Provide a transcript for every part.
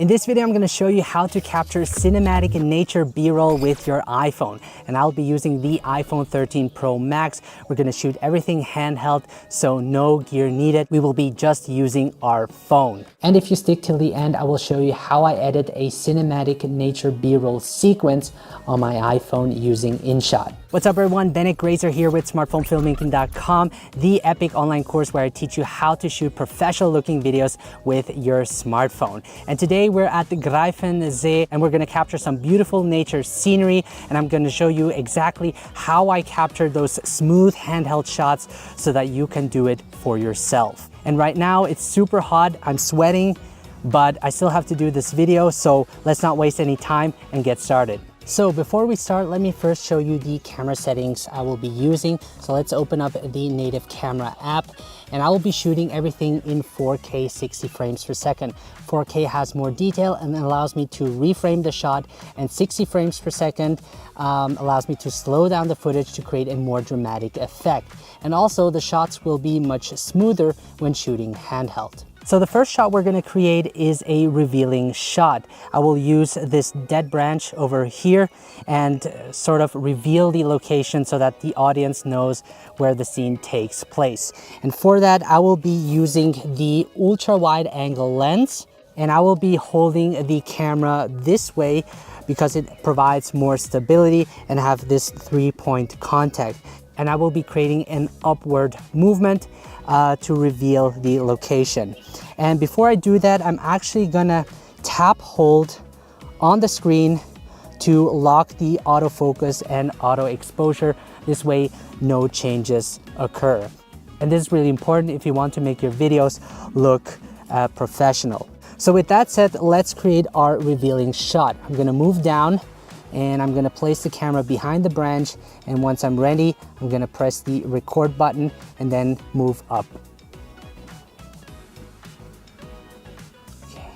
In this video, I'm going to show you how to capture cinematic nature B-roll with your iPhone. And I'll be using the iPhone 13 Pro Max. We're going to shoot everything handheld, so no gear needed. We will be just using our phone. And if you stick till the end, I will show you how I edit a cinematic nature B-roll sequence on my iPhone using Inshot. What's up everyone, Bennett Grazer here with smartphonefilmmaking.com, the epic online course where I teach you how to shoot professional looking videos with your smartphone. And today we're at the Greifensee and we're going to capture some beautiful nature scenery, and I'm going to show you exactly how I captured those smooth handheld shots so that you can do it for yourself. And right now it's super hot, I'm sweating, but I still have to do this video, so let's not waste any time and get started. So before we start, let me first show you the camera settings I will be using. So let's open up the native camera app, and I will be shooting everything in 4K 60 frames per second. 4K has more detail and allows me to reframe the shot, and 60 frames per second allows me to slow down the footage to create a more dramatic effect. And also the shots will be much smoother when shooting handheld. So the first shot we're going to create is a revealing shot. I will use this dead branch over here and sort of reveal the location so that the audience knows where the scene takes place. And for that, I will be using the ultra wide angle lens, and I will be holding the camera this way because it provides more stability and have this 3-point contact. And I will be creating an upward movement to reveal the location. And before I do that, I'm actually gonna tap hold on the screen to lock the autofocus and auto exposure. This way, no changes occur. And this is really important if you want to make your videos look professional. So with that said, let's create our revealing shot. I'm gonna move down and I'm gonna place the camera behind the branch, and once I'm ready, I'm gonna press the record button and then move up. Okay.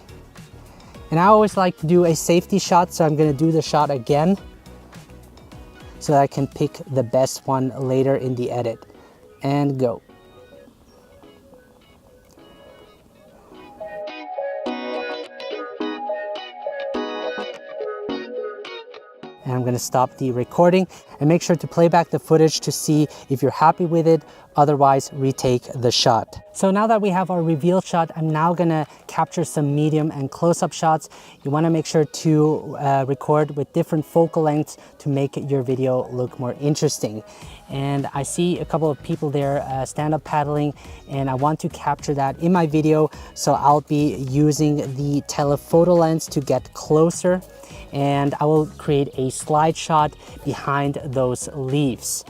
And I always like to do a safety shot, so I'm gonna do the shot again so that I can pick the best one later in the edit. And go. And I'm going to stop the recording and make sure to play back the footage to see if you're happy with it. Otherwise, retake the shot. So now that we have our reveal shot, I'm now going to capture some medium and close-up shots. You want to make sure to record with different focal lengths to make your video look more interesting. And I see a couple of people there stand-up paddling, and I want to capture that in my video. So I'll be using the telephoto lens to get closer, and I will create a slide shot behind those leaves.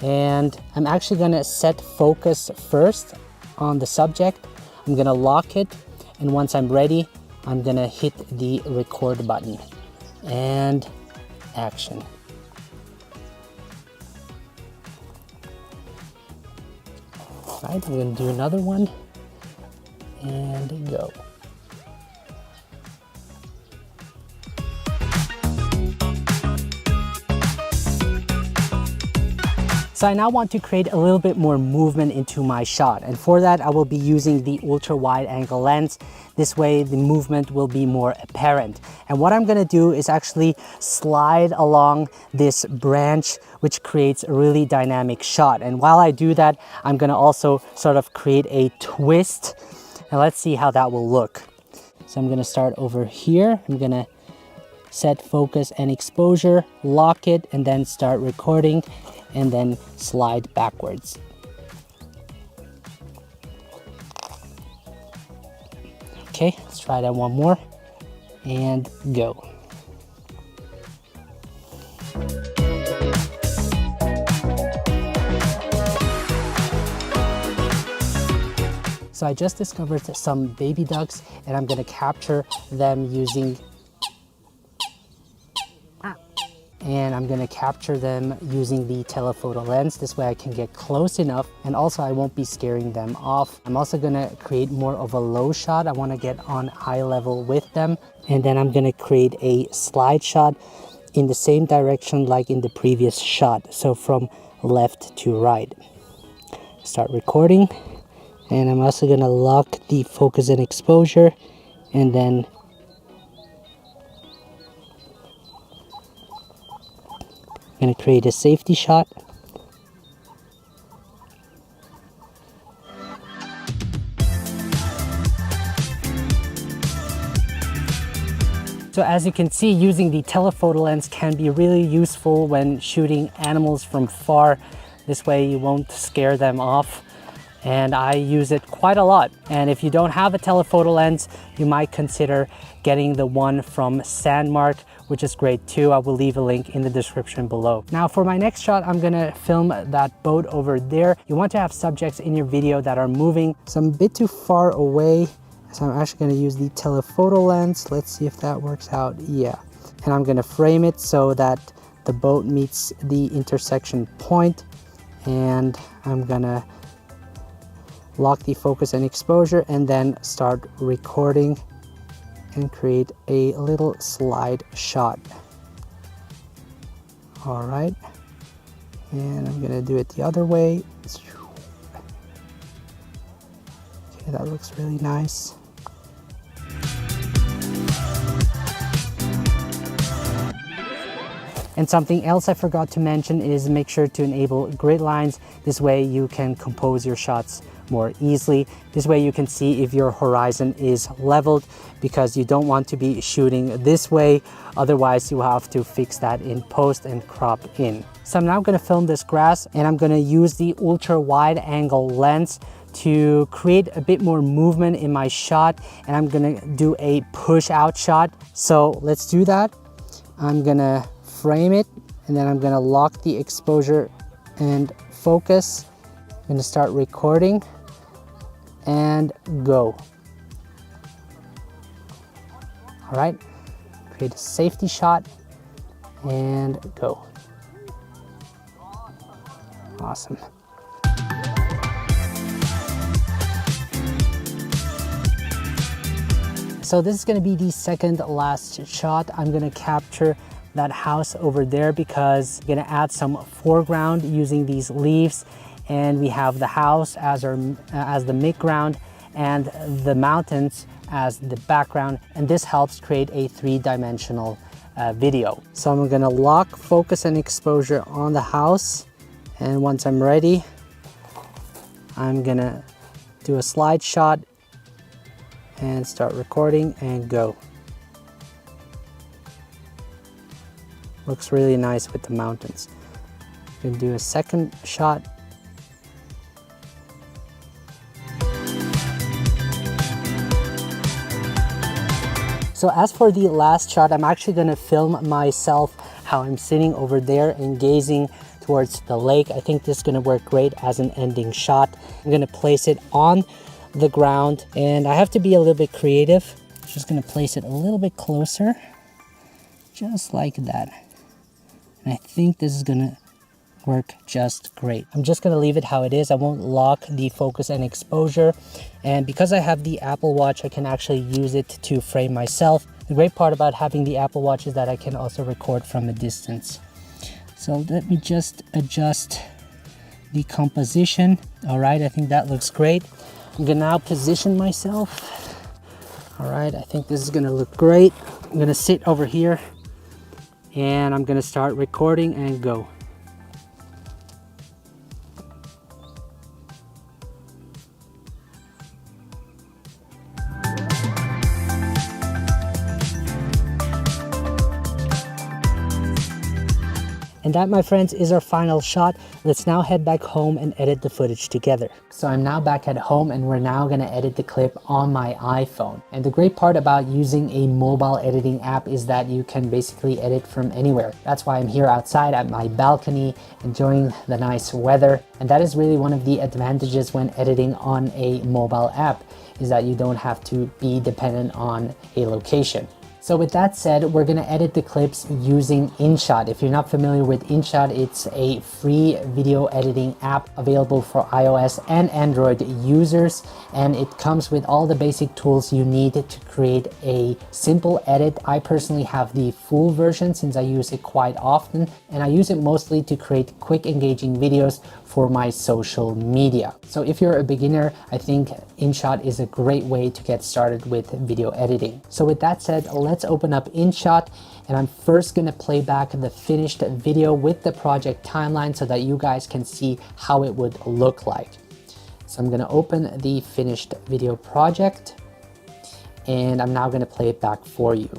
And I'm actually gonna set focus first on the subject. I'm gonna lock it, and once I'm ready, I'm gonna hit the record button. And action. All right, I'm gonna do another one, and go. So I now want to create a little bit more movement into my shot, and for that I will be using the ultra wide angle lens. This way the movement will be more apparent. And what I'm going to do is actually slide along this branch, which creates a really dynamic shot. And while I do that, I'm going to also sort of create a twist, and let's see how that will look. So I'm going to start over here. I'm going to set focus and exposure, lock it, and then start recording, and then slide backwards. Okay, let's try that one more, and go. So I just discovered some baby ducks, and I'm gonna capture them using the telephoto lens. This way I can get close enough, and also I won't be scaring them off. I'm also gonna create more of a low shot. I wanna get on eye level with them. And then I'm gonna create a slide shot in the same direction like in the previous shot. So from left to right. Start recording. And I'm also gonna lock the focus and exposure, and then I'm going to create a safety shot. So as you can see, using the telephoto lens can be really useful when shooting animals from far. This way you won't scare them off. And I use it quite a lot. And if you don't have a telephoto lens, you might consider getting the one from Sandmark, which is great too. I will leave a link in the description below. Now for my next shot, I'm gonna film that boat over there. You want to have subjects in your video that are moving. So I'm a bit too far away. So I'm actually going to use the telephoto lens. Let's see if that works out. Yeah. And I'm going to frame it so that the boat meets the intersection point. And I'm going to lock the focus and exposure and then start recording and create a little slide shot. All right. And I'm going to do it the other way. Okay, that looks really nice. And something else I forgot to mention is make sure to enable grid lines. This way you can compose your shots more easily. This way you can see if your horizon is leveled, because you don't want to be shooting this way. Otherwise you have to fix that in post and crop in. So I'm now going to film this grass, and I'm going to use the ultra wide angle lens to create a bit more movement in my shot. And I'm going to do a push out shot. So let's do that. I'm going to frame it, and then I'm going to lock the exposure and focus. I'm going to start recording and go. All right, create a safety shot and go. Awesome. So this is going to be the second last shot. I'm going to capture that house over there because I'm going to add some foreground using these leaves, and we have the house as the midground and the mountains as the background, and this helps create a three-dimensional video. So I'm going to lock focus and exposure on the house, and once I'm ready, I'm going to do a slide shot and start recording and go. Looks really nice with the mountains. I'm gonna do a second shot. So as for the last shot, I'm actually gonna film myself how I'm sitting over there and gazing towards the lake. I think this is gonna work great as an ending shot. I'm gonna place it on the ground, and I have to be a little bit creative. Just gonna place it a little bit closer, just like that. And I think this is gonna work just great. I'm just gonna leave it how it is. I won't lock the focus and exposure. And because I have the Apple Watch, I can actually use it to frame myself. The great part about having the Apple Watch is that I can also record from a distance. So let me just adjust the composition. All right, I think that looks great. I'm gonna now position myself. All right, I think this is gonna look great. I'm gonna sit over here, and I'm gonna start recording and go. And that, my friends, is our final shot. Let's now head back home and edit the footage together. So I'm now back at home, and we're now gonna edit the clip on my iPhone. And the great part about using a mobile editing app is that you can basically edit from anywhere. That's why I'm here outside at my balcony, enjoying the nice weather. And that is really one of the advantages when editing on a mobile app, is that you don't have to be dependent on a location. So with that said, we're gonna edit the clips using Inshot. If you're not familiar with Inshot, it's a free video editing app available for iOS and Android users, and it comes with all the basic tools you need to create a simple edit. I personally have the full version since I use it quite often, and I use it mostly to create quick, engaging videos for my social media. So if you're a beginner, I think Inshot is a great way to get started with video editing. So with that said, let's open up Inshot, And I'm first gonna play back the finished video with the project timeline so that you guys can see how it would look like. So I'm gonna open the finished video project, and I'm now gonna play it back for you.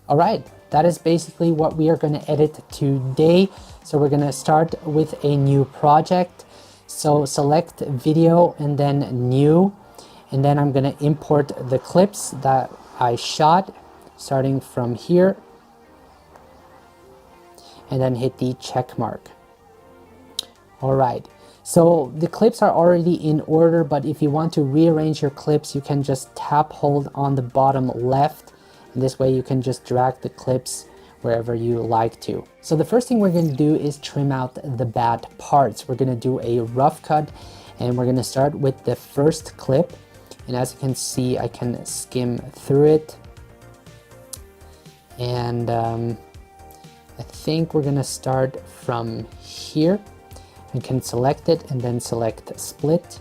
All right, that is basically what we are going to edit today. So we're going to start with a new project. So select video and then new, and then I'm going to import the clips that I shot starting from here, and then hit the check mark. All right, so the clips are already in order, but if you want to rearrange your clips, you can just tap hold on the bottom left. This way you can just drag the clips wherever you like to. So the first thing we're going to do is trim out the bad parts. We're going to do a rough cut, and we're going to start with the first clip. And as you can see, I can skim through it. And I think we're going to start from here. I can select it and then select split,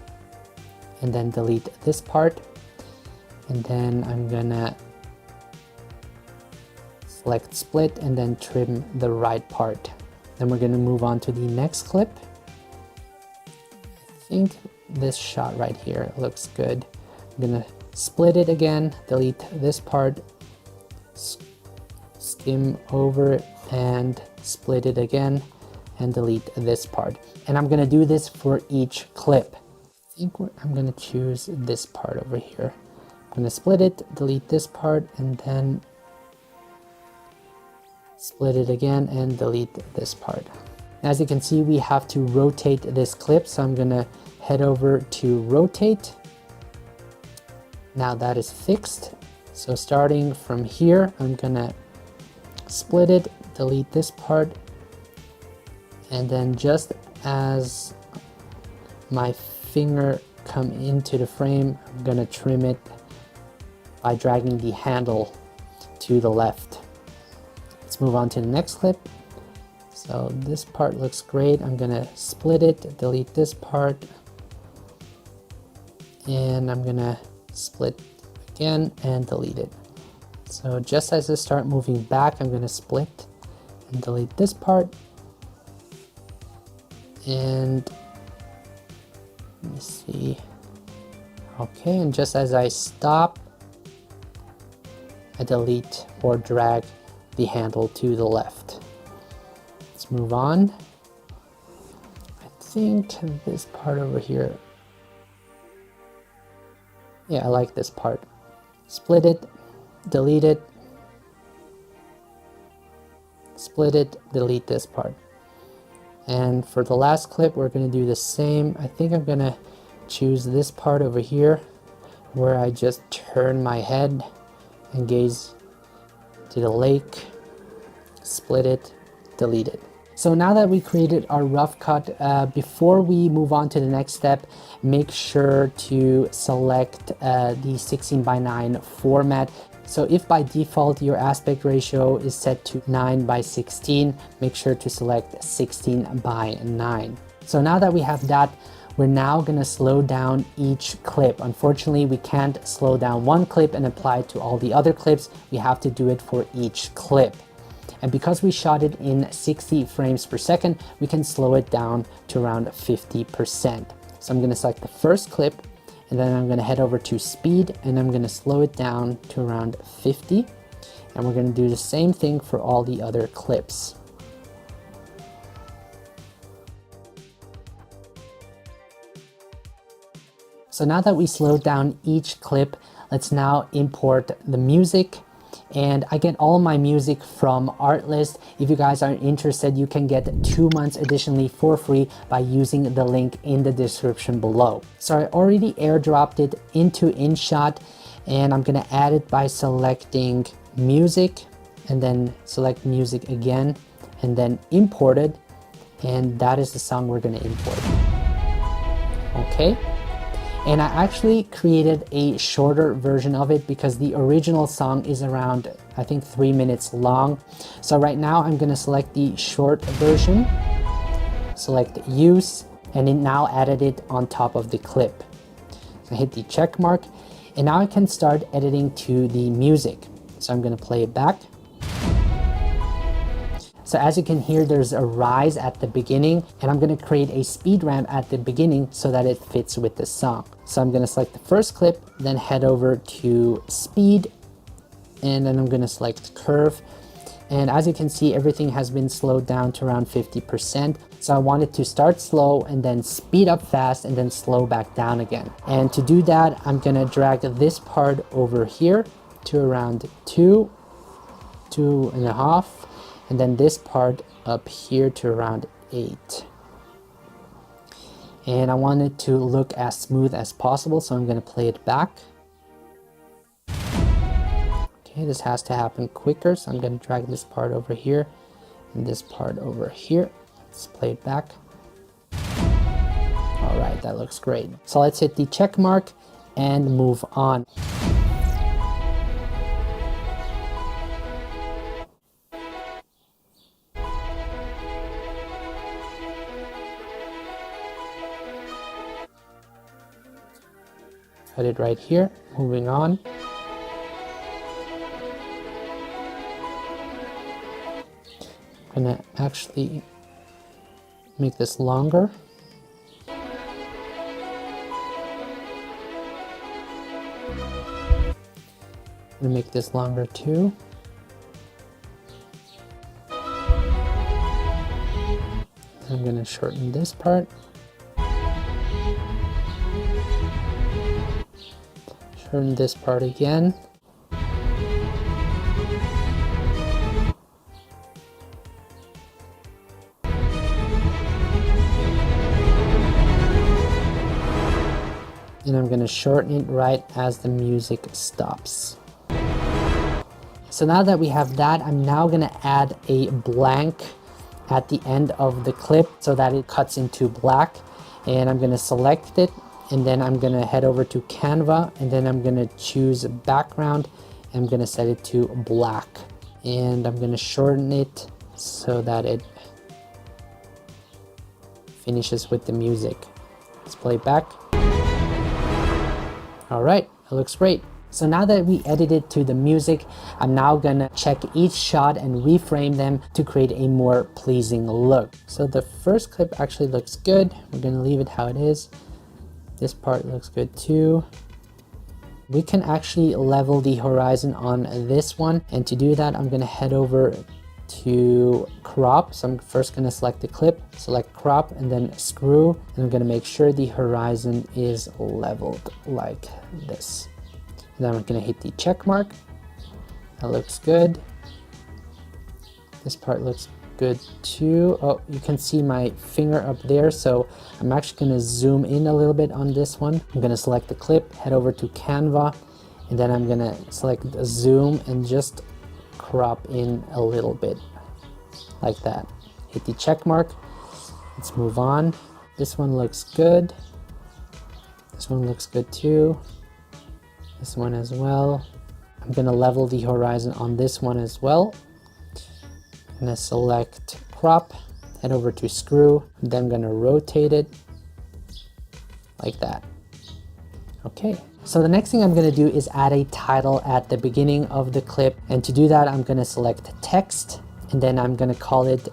and then delete this part. And then I'm going to select split and then trim the right part. Then we're going to move on to the next clip. I think this shot right here looks good. I'm going to split it again, delete this part, skim over it and split it again, and delete this part. And I'm going to do this for each clip. I think I'm going to choose this part over here. I'm going to split it, delete this part, and then split it again and delete this part. As you can see, we have to rotate this clip, so I'm gonna head over to rotate. Now that is fixed. So starting from here, I'm gonna split it, delete this part, and then just as my finger come into the frame, I'm gonna trim it by dragging the handle to the left. Let's move on to the next clip. So this part looks great. I'm gonna split it, delete this part, and I'm gonna split again and delete it. So just as I start moving back, I'm gonna split and delete this part. And let me see. Okay, and just as I stop, I delete or drag the handle to the left. Let's move on. I think this part over here. Yeah, I like this part. Split it, delete it, split it, delete this part. And for the last clip, we're going to do the same. I think I'm going to choose this part over here where I just turn my head and gaze to the lake, split it, delete it. So now that we created our rough cut, before we move on to the next step, make sure to select the 16:9 format. So if by default your aspect ratio is set to 9:16, make sure to select 16:9. So now that we have that, we're now going to slow down each clip. Unfortunately, we can't slow down one clip and apply it to all the other clips. We have to do it for each clip. And because we shot it in 60 frames per second, we can slow it down to around 50%. So I'm going to select the first clip, and then I'm going to head over to speed, and I'm going to slow it down to around 50. And we're going to do the same thing for all the other clips. So now that we slowed down each clip, let's now import the music. And I get all my music from Artlist. If you guys are interested, you can get 2 months additionally for free by using the link in the description below. So I already airdropped it into Inshot, and I'm gonna add it by selecting music and then select music again and then import it. and that is the song we're going to import. Okay. And I actually created a shorter version of it because the original song is around, I think, 3 minutes long. So right now I'm going to select the short version, select use, and it now added it on top of the clip. So I hit the check mark, and now I can start editing to the music. So I'm going to play it back. So as you can hear, there's a rise at the beginning, and I'm going to create a speed ramp at the beginning so that it fits with the song. So I'm going to select the first clip, then head over to speed, and then I'm going to select curve. And as you can see, everything has been slowed down to around 50%. So I want it to start slow and then speed up fast and then slow back down again. And to do that, I'm going to drag this part over here to around 2, 2.5. And then this part up here to around 8. And I want it to look as smooth as possible, so I'm going to play it back. Okay, this has to happen quicker, so I'm going to drag this part over here and this part over here. Let's play it back. All right, that looks great. So let's hit the check mark and move on. Cut it right here, moving on. I'm gonna actually make this longer. I'm gonna make this longer too. I'm gonna shorten this part. Shorten this part again. And I'm going to shorten it right as the music stops. So now that we have that, I'm now going to add a blank at the end of the clip so that it cuts into black. And I'm going to select it, and then I'm going to head over to Canva, and then I'm going to choose background. I'm going to set it to black, and I'm going to shorten it so that it finishes with the music. Let's play it back. All right, it looks great. So now that we edited to the music, I'm now gonna check each shot and reframe them to create a more pleasing look. So the first clip actually looks good. We're gonna leave it how it is. This part looks good too. We can actually level the horizon on this one. And to do that, I'm gonna head over to crop. So I'm first gonna select the clip, select crop, and then screw. And I'm gonna make sure the horizon is leveled like this. And then I'm gonna hit the check mark. That looks good. This part looks good too. Oh, you can see my finger up there. So I'm actually gonna zoom in a little bit on this one. I'm gonna select the clip, head over to Canva, and then I'm gonna select zoom and just crop in a little bit like that. Hit the check mark. Let's move on. This one looks good. This one looks good too. This one as well. I'm gonna level the horizon on this one as well. I'm gonna select crop, head over to screw, then I'm gonna rotate it like that. Okay. So the next thing I'm going to do is add a title at the beginning of the clip. And to do that, I'm going to select text, and then I'm going to call it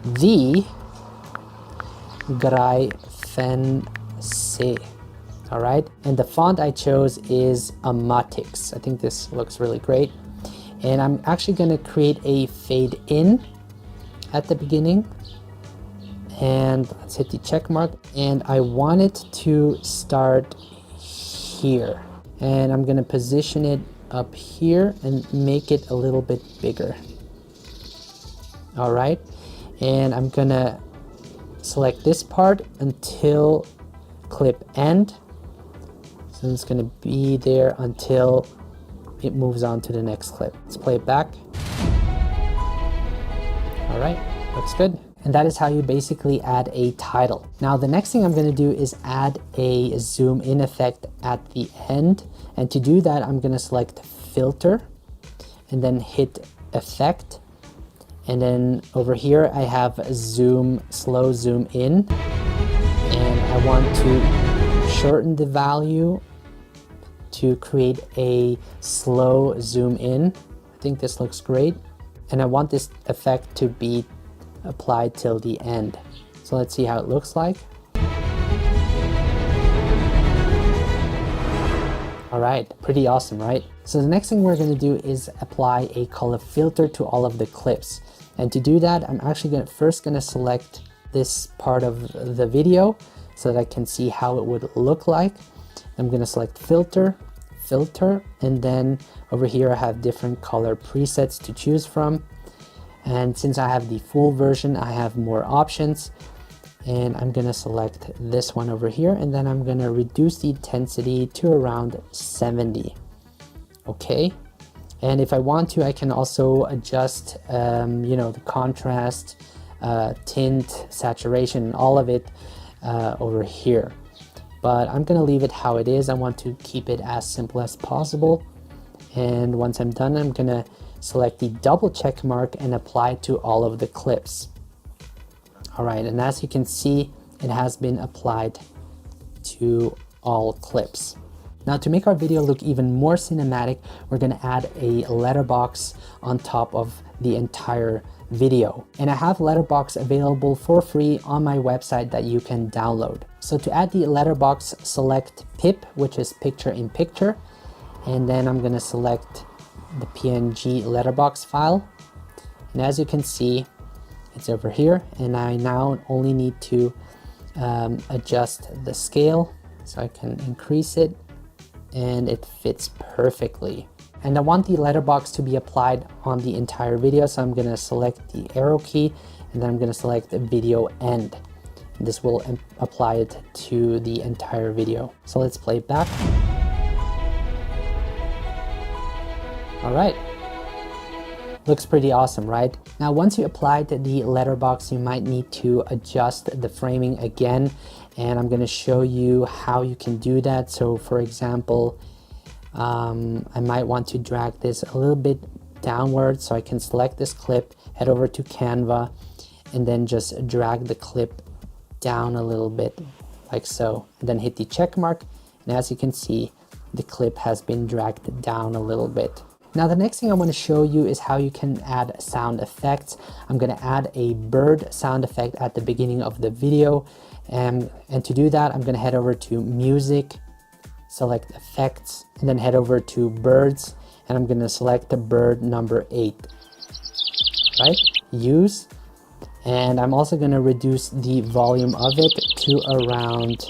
The Greifen. All right. And the font I chose is Amatix. I think this looks really great. And I'm actually going to create a fade in at the beginning. And let's hit the check mark. And I want it to start here, and I'm going to position it up here and make it a little bit bigger. All right, and I'm going to select this part until clip end. So it's going to be there until it moves on to the next clip. Let's play it back. All right, looks good. And that is how you basically add a title. Now the next thing I'm going to do is add a zoom in effect at the end. And to do that, I'm going to select filter and then hit effect. And then over here I have zoom, slow zoom in. And I want to shorten the value to create a slow zoom in. I think this looks great. And I want this effect to be applied till the end. So let's see how it looks like. All right, pretty awesome, right? So the next thing we're going to do is apply a color filter to all of the clips. And to do that, I'm actually first going to select this part of the video so that I can see how it would look like. I'm going to select filter, and then over here I have different color presets to choose from. And since I have the full version, I have more options. And I'm going to select this one over here, and then I'm going to reduce the intensity to around 70. Okay. And if I want to, I can also adjust, the contrast, tint, saturation, all of it over here. But I'm going to leave it how it is. I want to keep it as simple as possible. And once I'm done, I'm going to select the double check mark and apply it to all of the clips. All right, and as you can see, it has been applied to all clips. Now to make our video look even more cinematic, we're going to add a letterbox on top of the entire video. And I have letterbox available for free on my website that you can download. So to add the letterbox, select PIP, which is picture in picture. And then I'm going to select the PNG letterbox file. And as you can see, it's over here. And I now only need to adjust the scale so I can increase it, and it fits perfectly. And I want the letterbox to be applied on the entire video, so I'm going to select the arrow key, and then I'm going to select the video end. And this will apply it to the entire video. So let's play it back. All right. Looks pretty awesome, right? Now, once you applied the letterbox, you might need to adjust the framing again, and I'm going to show you how you can do that. So for example, I might want to drag this a little bit downward, so I can select this clip, head over to Canva, and then just drag the clip down a little bit like so, and then hit the check mark. And as you can see, the clip has been dragged down a little bit. Now the next thing I want to show you is how you can add sound effects. I'm going to add a bird sound effect at the beginning of the video. And to do that, I'm going to head over to music, select effects, and then head over to birds. And I'm going to select the bird number 8, right? Use. And I'm also going to reduce the volume of it to around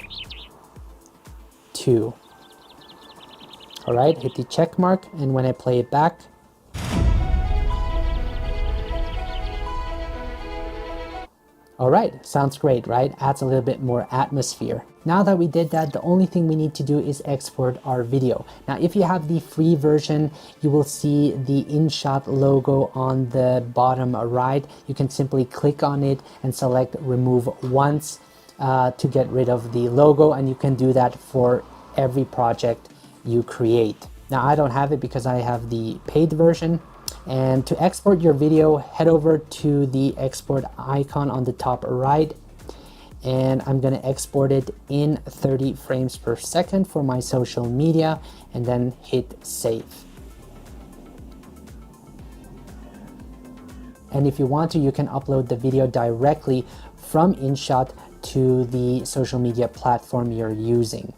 2. All right, hit the check mark, and when I play it back, all right, sounds great, right? Adds a little bit more atmosphere. Now that we did that, the only thing we need to do is export our video. Now, if you have the free version, you will see the Inshot logo on the bottom right. You can simply click on it and select remove once to get rid of the logo, and you can do that for every project you create. Now I don't have it because I have the paid version. And to export your video, head over to the export icon on the top right, and I'm going to export it in 30 frames per second for my social media, and then hit save. And if you want to, you can upload the video directly from Inshot to the social media platform you're using.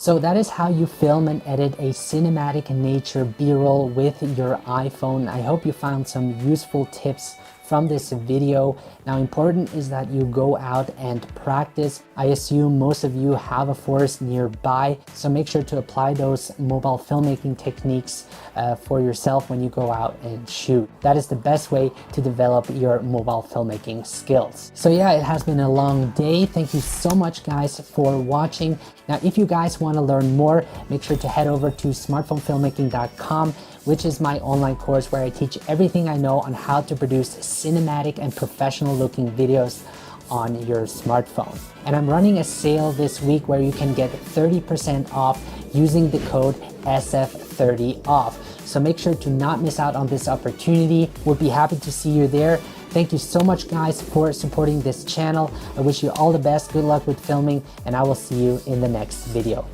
So that is how you film and edit a cinematic nature B-roll with your iPhone. I hope you found some useful tips from this video. Now, important is that you go out and practice. I assume most of you have a forest nearby, so make sure to apply those mobile filmmaking techniques for yourself when you go out and shoot. That is the best way to develop your mobile filmmaking skills. So yeah, it has been a long day. Thank you so much guys for watching. Now, if you guys want to learn more, make sure to head over to smartphonefilmmaking.com, which is my online course where I teach everything I know on how to produce cinematic and professional looking videos on your smartphone. And I'm running a sale this week where you can get 30% off using the code SF30OFF. So make sure to not miss out on this opportunity. We'll be happy to see you there. Thank you so much guys for supporting this channel. I wish you all the best, good luck with filming, and I will see you in the next video.